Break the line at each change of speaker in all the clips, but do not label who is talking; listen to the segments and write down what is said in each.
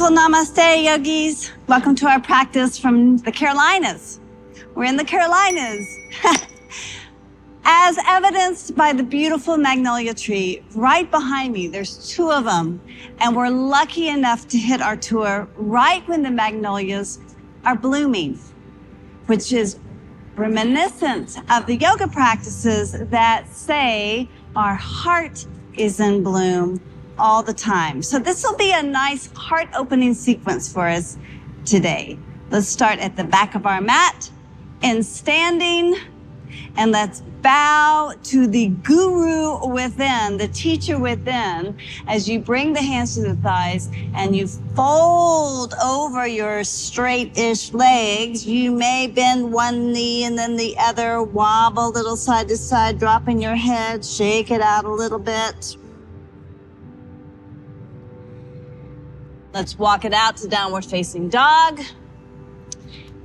Beautiful namaste, yogis. Welcome to our practice from the Carolinas. We're in the Carolinas. As evidenced by the beautiful magnolia tree right behind me, there's two of them. And we're lucky enough to hit our tour right when the magnolias are blooming, which is reminiscent of the yoga practices that say our heart is in bloom all the time. So this will be a nice heart-opening sequence for us today. Let's start at the back of our mat in standing, and let's bow to the guru within, the teacher within, as you bring the hands to the thighs and you fold over your straight-ish legs. You may bend one knee and then the other, wobble a little side to side, dropping your head, shake it out a little bit. Let's walk it out to downward facing dog.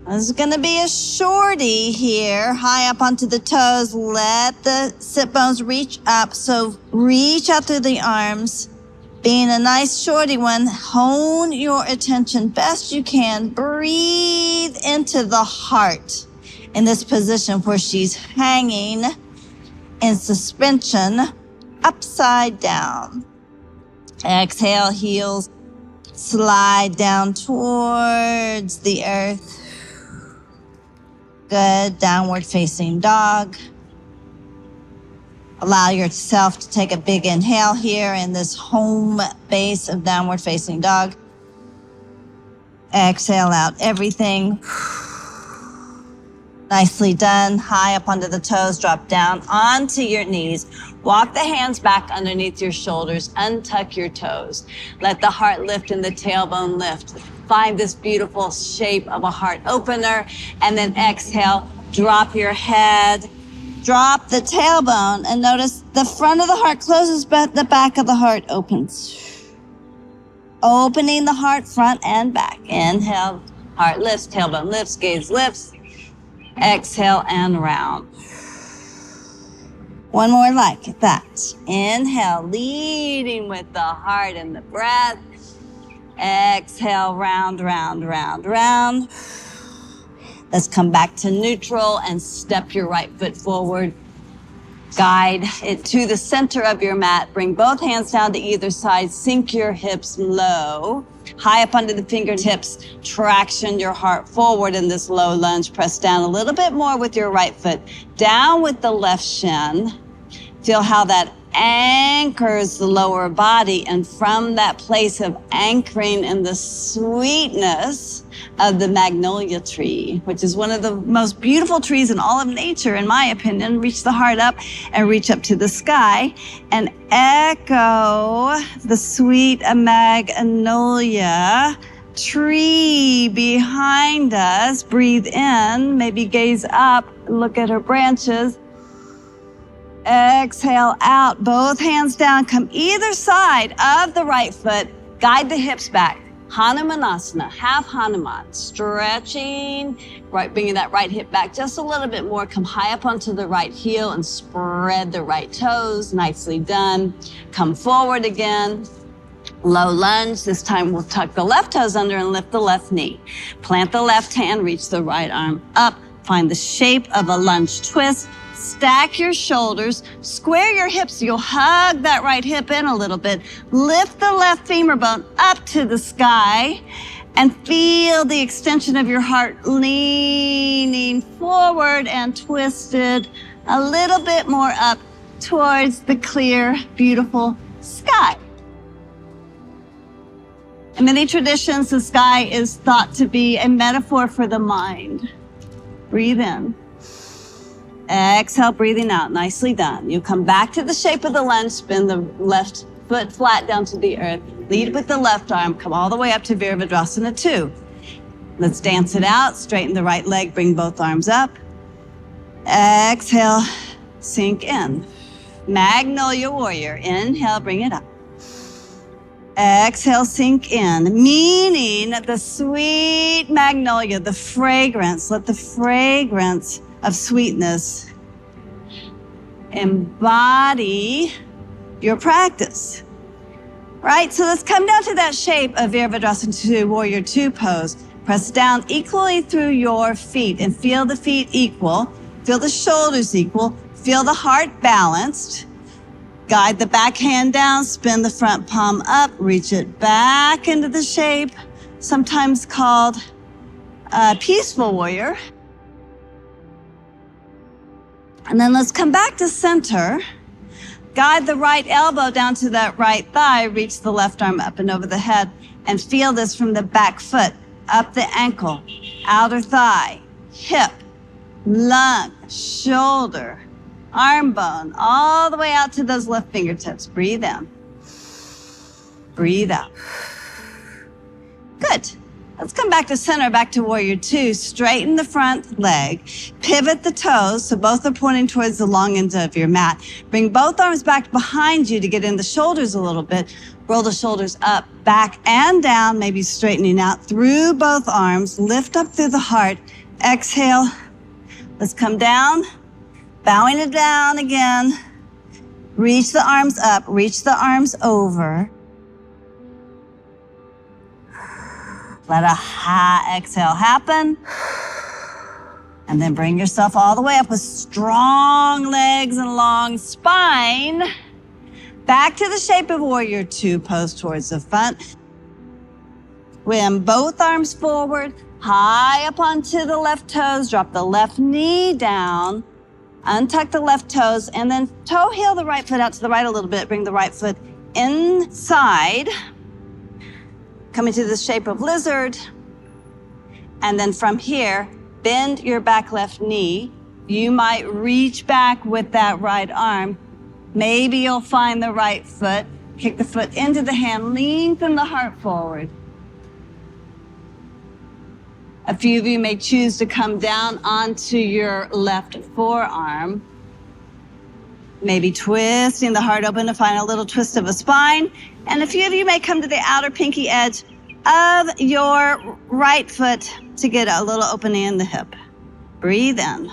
This is gonna be a shorty here, high up onto the toes. Let the sit bones reach up. So reach out through the arms. Being a nice shorty one, hone your attention best you can. Breathe into the heart in this position where she's hanging in suspension, upside down. Exhale, heels slide down towards the earth. Good, downward facing dog. Allow yourself to take a big inhale here in this home base of downward facing dog. Exhale out everything. Nicely done. High up onto the toes, drop down onto your knees. Walk the hands back underneath your shoulders. Untuck your toes. Let the heart lift and the tailbone lift. Find this beautiful shape of a heart opener. And then exhale, drop your head, drop the tailbone, and notice the front of the heart closes, but the back of the heart opens. Opening the heart front and back. Inhale, heart lifts, tailbone lifts, gaze lifts. Exhale and round. One more like that. Inhale, leading with the heart and the breath. Exhale, round, round, round, round. Let's come back to neutral and step your right foot forward. Guide it to the center of your mat. Bring both hands down to either side. Sink your hips low. High up under the fingertips. Traction your heart forward in this low lunge. Press down a little bit more with your right foot. Down with the left shin. Feel how that anchors the lower body, and from that place of anchoring in the sweetness of the magnolia tree, which is one of the most beautiful trees in all of nature, in my opinion, reach the heart up and reach up to the sky and echo the sweet magnolia tree behind us. Breathe in, maybe gaze up, look at her branches. Exhale out, both hands down, come either side of the right foot, guide the hips back. Hanumanasana, half Hanuman, stretching, right, bringing that right hip back just a little bit more. Come high up onto the right heel and spread the right toes. Nicely done. Come forward again. Low lunge. This time we'll tuck the left toes under and lift the left knee. Plant the left hand, reach the right arm up. Find the shape of a lunge twist. Stack your shoulders, square your hips so you'll hug that right hip in a little bit. Lift the left femur bone up to the sky and feel the extension of your heart leaning forward and twisted a little bit more up towards the clear, beautiful sky. In many traditions, the sky is thought to be a metaphor for the mind. Breathe in. Exhale, breathing out. Nicely done. You come back to the shape of the lunge, spin the left foot flat down to the earth. Lead with the left arm. Come all the way up to Virabhadrasana 2. Let's dance it out. Straighten the right leg. Bring both arms up. Exhale, sink in. Magnolia warrior. Inhale, bring it up. Exhale, sink in, meaning the sweet magnolia, the fragrance. Let the fragrance of sweetness embody your practice. Right, so let's come down to that shape of Virabhadrasana to Warrior Two pose. Press down equally through your feet and feel the feet equal. Feel the shoulders equal. Feel the heart balanced. Guide the back hand down, spin the front palm up, reach it back into the shape, sometimes called peaceful warrior. And then let's come back to center. Guide the right elbow down to that right thigh, reach the left arm up and over the head, and feel this from the back foot, up the ankle, outer thigh, hip, lung, shoulder, arm bone, all the way out to those left fingertips. Breathe in. Breathe out. Good. Let's come back to center, back to Warrior Two. Straighten the front leg. Pivot the toes so both are pointing towards the long end of your mat. Bring both arms back behind you to get in the shoulders a little bit. Roll the shoulders up, back, and down, maybe straightening out through both arms. Lift up through the heart. Exhale. Let's come down. Bowing it down again. Reach the arms up. Reach the arms over. Let a high exhale happen. And then bring yourself all the way up with strong legs and long spine. Back to the shape of Warrior Two, pose towards the front. Swim both arms forward, high up onto the left toes. Drop the left knee down. Untuck the left toes, and then toe heel the right foot out to the right a little bit. Bring the right foot inside. Coming to the shape of lizard. And then from here, bend your back left knee. You might reach back with that right arm. Maybe you'll find the right foot. Kick the foot into the hand, lengthen the heart forward. A few of you may choose to come down onto your left forearm. Maybe twisting the heart open to find a little twist of a spine. And a few of you may come to the outer pinky edge of your right foot to get a little opening in the hip. Breathe in.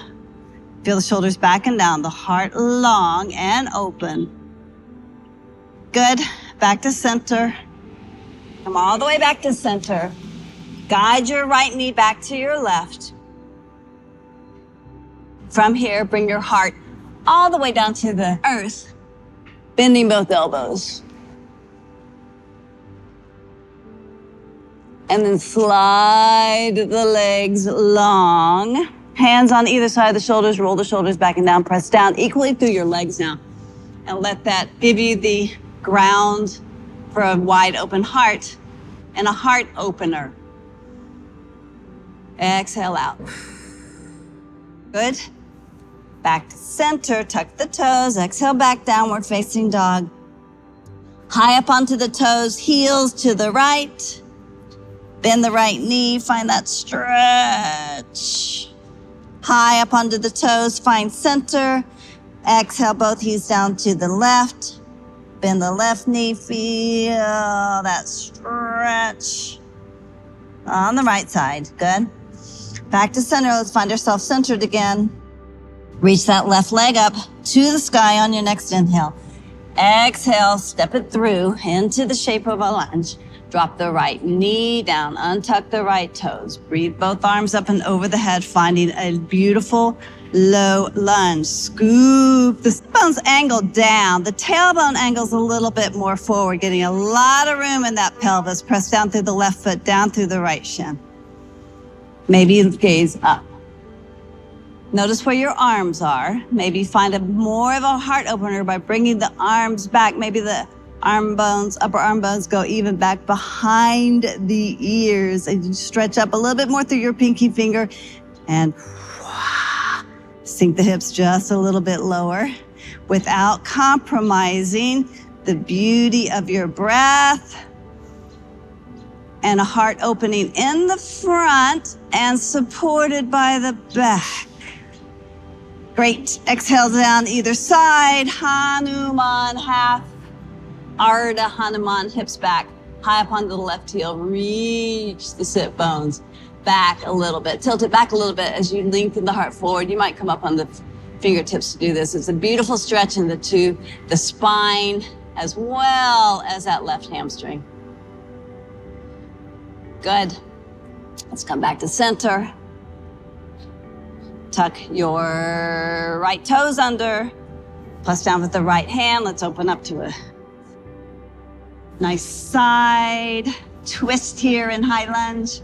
Feel the shoulders back and down, the heart long and open. Good. Back to center. Come all the way back to center. Guide your right knee back to your left. From here, bring your heart all the way down to the earth, bending both elbows. And then slide the legs long. Hands on either side of the shoulders, roll the shoulders back and down, press down equally through your legs now. And let that give you the ground for a wide open heart and a heart opener. Exhale out. Good. Back to center, tuck the toes, exhale back, downward facing dog. High up onto the toes, heels to the right. Bend the right knee, find that stretch. High up onto the toes, find center. Exhale, both heels down to the left. Bend the left knee, feel that stretch. On the right side, good. Back to center, let's find ourselves centered again. Reach that left leg up to the sky on your next inhale. Exhale, step it through into the shape of a lunge. Drop the right knee down, untuck the right toes. Breathe both arms up and over the head, finding a beautiful low lunge. Scoop the bones angle down. The tailbone angles a little bit more forward, getting a lot of room in that pelvis. Press down through the left foot, down through the right shin. Maybe gaze up. Notice where your arms are. Maybe find more of a heart opener by bringing the arms back. Maybe the arm bones, upper arm bones go even back behind the ears. And you stretch up a little bit more through your pinky finger and sink the hips just a little bit lower without compromising the beauty of your breath. And a heart opening in the front and supported by the back. Great. Exhale down either side. Hanuman, half. Ardha Hanuman, hips back. High up onto the left heel. Reach the sit bones back a little bit. Tilt it back a little bit as you lengthen the heart forward. You might come up on the fingertips to do this. It's a beautiful stretch in the spine as well as that left hamstring. Good. Let's come back to center. Tuck your right toes under. Press down with the right hand. Let's open up to a nice side twist here in high lunge.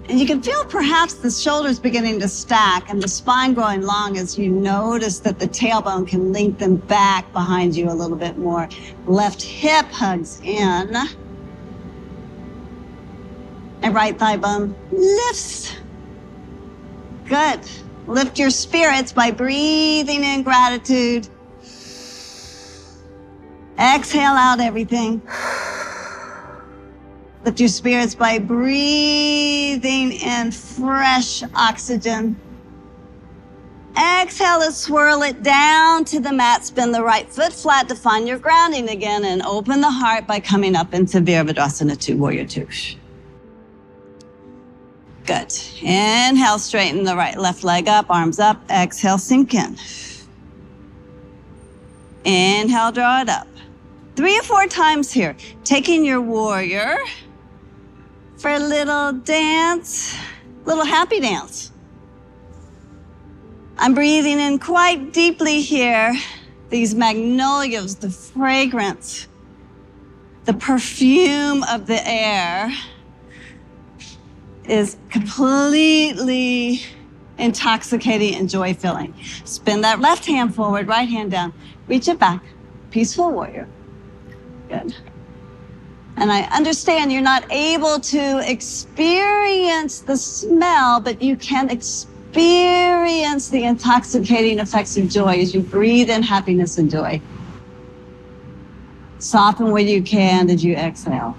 And you can feel perhaps the shoulders beginning to stack and the spine growing long as you notice that the tailbone can lengthen back behind you a little bit more. Left hip hugs in. And right thigh bone lifts. Good. Lift your spirits by breathing in gratitude. Exhale out everything. Lift your spirits by breathing in fresh oxygen. Exhale and swirl it down to the mat. Spin the right foot flat to find your grounding again and open the heart by coming up into Virabhadrasana 2, Warrior 2. Good. Inhale, straighten the left leg up, arms up. Exhale, sink in. Inhale, draw it up. 3 or 4 times here. Taking your warrior for a little dance, little happy dance. I'm breathing in quite deeply here. These magnolias, the fragrance, the perfume of the air is completely intoxicating and joy-filling. Spin that left hand forward, right hand down. Reach it back. Peaceful warrior. Good. And I understand you're not able to experience the smell, but you can experience the intoxicating effects of joy as you breathe in happiness and joy. Soften where you can as you exhale.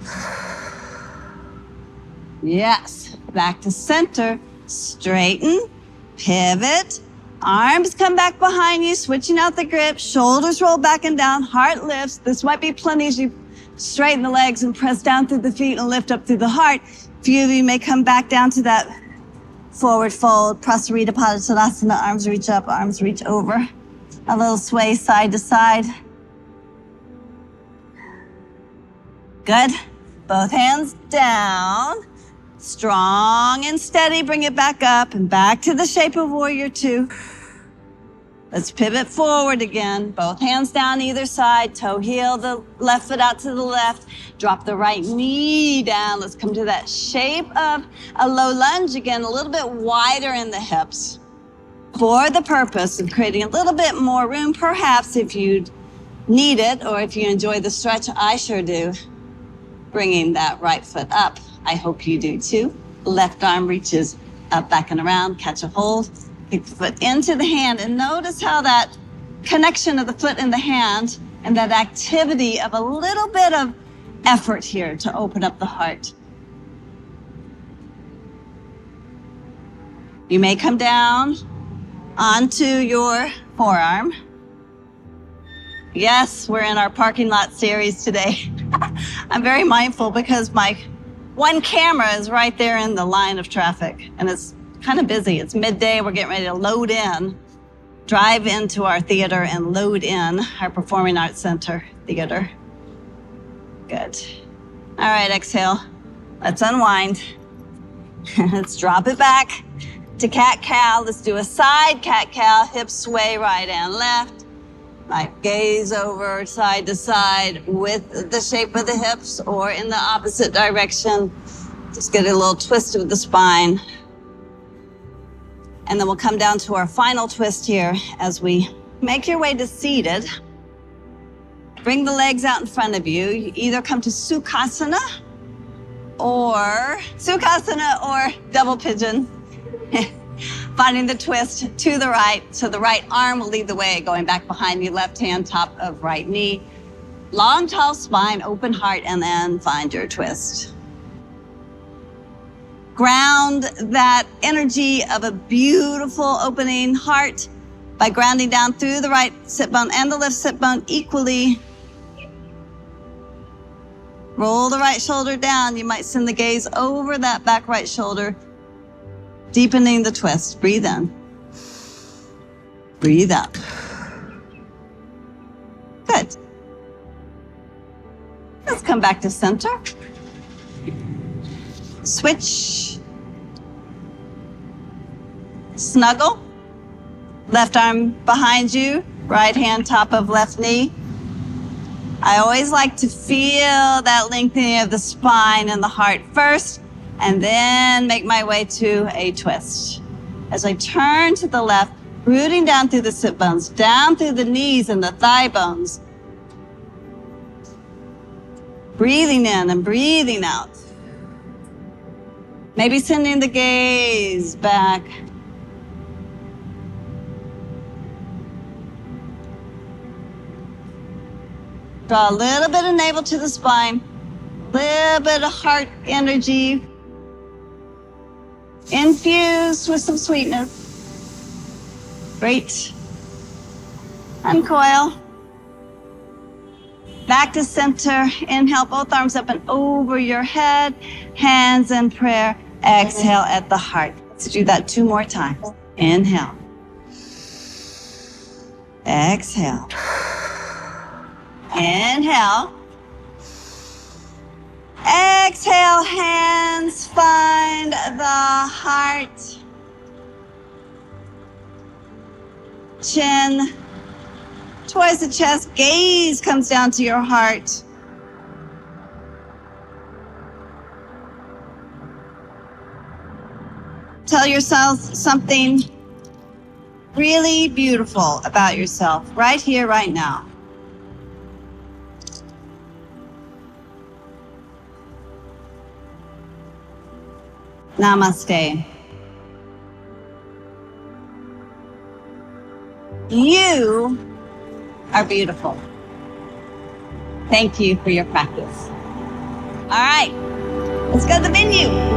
Yes. Back to center. Straighten. Pivot. Arms come back behind you, switching out the grip. Shoulders roll back and down. Heart lifts. This might be plenty as you straighten the legs and press down through the feet and lift up through the heart. A few of you may come back down to that forward fold. Prasarita Padasana. Arms reach up, arms reach over. A little sway side to side. Good. Both hands down. Strong and steady. Bring it back up and back to the shape of Warrior 2. Let's pivot forward again. Both hands down either side. Toe heel the left foot out to the left. Drop the right knee down. Let's come to that shape of a low lunge again, a little bit wider in the hips for the purpose of creating a little bit more room, perhaps if you need it or if you enjoy the stretch. I sure do. Bringing that right foot up. I hope you do too. Left arm reaches up, back and around. Catch a hold. Kick the foot into the hand and notice how that connection of the foot and the hand and that activity of a little bit of effort here to open up the heart. You may come down onto your forearm. Yes, we're in our parking lot series today. I'm very mindful because my one camera is right there in the line of traffic and it's kind of busy. It's midday. We're getting ready to load in, drive into our theater and load in our Performing Arts Center theater. Good. All right, exhale. Let's unwind. Let's drop it back to cat-cow. Let's do a side cat-cow, hips sway right and left. Might gaze over side to side with the shape of the hips or in the opposite direction. Just get a little twist of the spine. And then we'll come down to our final twist here as we make your way to seated. Bring the legs out in front of you. You either come to Sukhasana or double pigeon. Finding the twist to the right. So the right arm will lead the way, going back behind you, left hand, top of right knee. Long, tall spine, open heart, and then find your twist. Ground that energy of a beautiful opening heart by grounding down through the right sit bone and the left sit bone equally. Roll the right shoulder down. You might send the gaze over that back right shoulder, deepening the twist. Breathe in. Breathe out. Good. come back to center. Switch. Snuggle. Left arm behind you, right hand top of left knee. I always like to feel that lengthening of the spine and the heart first, and then make my way to a twist. As I turn to the left, rooting down through the sit bones, down through the knees and the thigh bones. Breathing in and breathing out. Maybe sending the gaze back. Draw a little bit of navel to the spine, a little bit of heart energy, infused with some sweetness. Great. Uncoil. Back to center. Inhale, both arms up and over your head, hands in prayer. Exhale at the heart. Let's do that 2 more times. Inhale. Exhale. Inhale. Exhale, hands find the heart. Chin towards the chest, gaze comes down to your heart. Tell yourself something really beautiful about yourself right here, right now. Namaste. You are beautiful. Thank you for your practice. All right, let's go to the venue.